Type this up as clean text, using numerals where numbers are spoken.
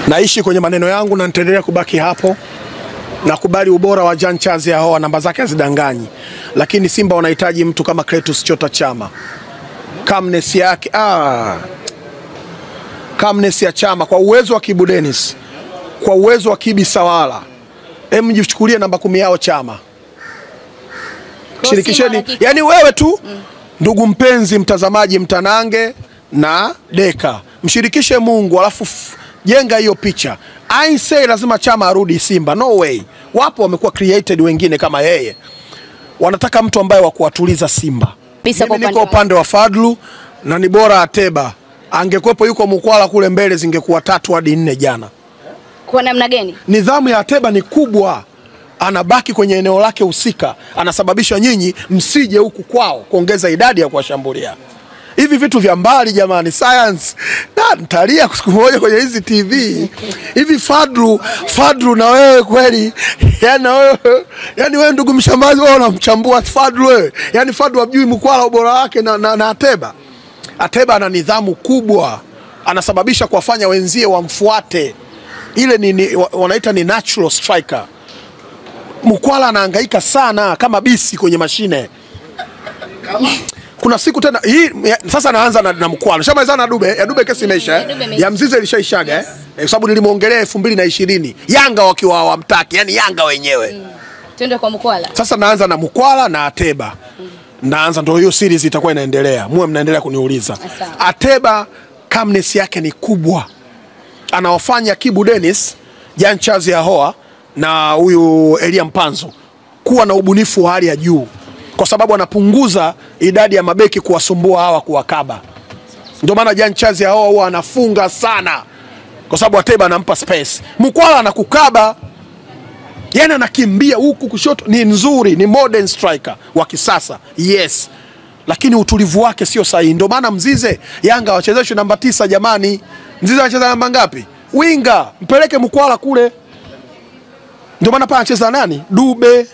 Naishi kwenye maneno yangu na nitaendelea kubaki hapo. Nakubali ubora wa Jean Charles Ahoua, namba zake hazidanganyi. Lakini Simba wanahitaji mtu kama Clatous Chota Chama. Calmness yake, calmness ya Chama kwa uwezo wa Kibu Denis, kwa uwezo wa Kibi Sawala. Mjichukulie namba 10 yao Chama. Shirikisheni, yani wewe tu ndugu mpenzi mtazamaji mtanange na Deka, mshirikishe Mungu alafu jenga hiyo picha. I say lazima Chama arudi Simba, no way. Wapo wamekuwa created wengine kama yeye. Wanataka mtu ambaye wa kuwatuliza Simba. Mimi niko upande wa Fadlu na ni bora Ateba. Angekuepo yuko Mkwala kule mbele zingekuwa 3 hadi 4 jana. Kwa namna gani? Nidhamu ya Ateba ni kubwa. Anabaki kwenye eneo lake husika, anasababisha nyinyi msije huku kwao kuongeza idadi ya kuwashambulia. Hivi vitu vya mbali jamani, science. Na nitalia siku moja kwenye hizi TV. Hivi Fadlu na wewe kweli, yani wewe ndugu mshambazi wewe unamchambua Fadlu wewe. Yani Fadlu hajui Mkwala ubora wake na Ateba. Ateba ana nidhamu kubwa, anasababisha kuwafanya wenzie wamfuate. Ile wanaita ni natural striker. Mkwala anahangaika sana kama bisi kwenye mashine. Kuna siku tena hii sasa naanza na Mkwala. Shamalizana na Dube, ya Dube kesi imeisha ya Mzize ilishaishaga kwa sababu nilimuongelea 2020 Yanga wakiwa hawamtaki, yani Yanga wenyewe. Twende kwa Mkwala. Sasa naanza na Mkwala na Ateba. Naanza ndio hiyo series itakuwa inaendelea. Muwe mnaendelea kuniuliza. Ateba calmness yake ni kubwa. Anawafanya Kibu Denis, Jean Charles Ahoua na huyu Elia Mpanzo kuwa na ubunifu wa hali ya juu, kwa sababu anapunguza idadi ya mabeki kuwasumbua hawa kuwakaba. Ndio maana Jean Charles Ahoua huwa anafunga sana, kwa sababu Ateba anampa space. Mkwala anakukaba, yani anakimbia huku kushoto, ni nzuri, ni modern striker wa kisasa. Yes. Lakini utulivu wake sio sahihi. Ndio maana Mzize Yanga wachezeshwe namba 9 jamani. Mzize anacheza namba ngapi? Winga, mpeleke Mkwala kule. Ndio maana pa anacheza nani? Dube.